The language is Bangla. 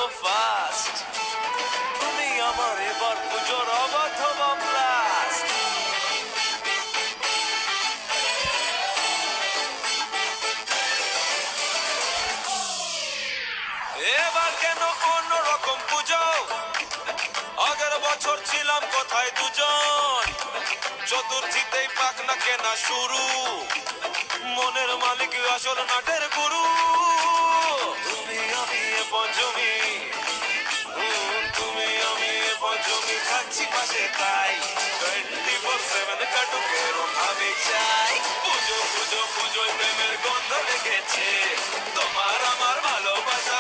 সো ফাস্ট, তুমি আমার এবার পুজোর অবাধবা ব্লাস্ট। এবার কেন অন্যরকম পুজো, আগের বছর ছিলাম কোথায় দুজন, চতুর্থীতেই পাক না কেনা শুরু, মনের মালিক আসল নাটের গুরু। তুমি আমি এ পঞ্চমী, তুমি আমি এ পঞ্চমী, থাকছি পাশে তাই 24/7 কাটুক এরম আমি চাই। পুজো পুজো পুজোয় প্রেমের গন্ধ লেগেছে, তোমার আমার ভালোবাসা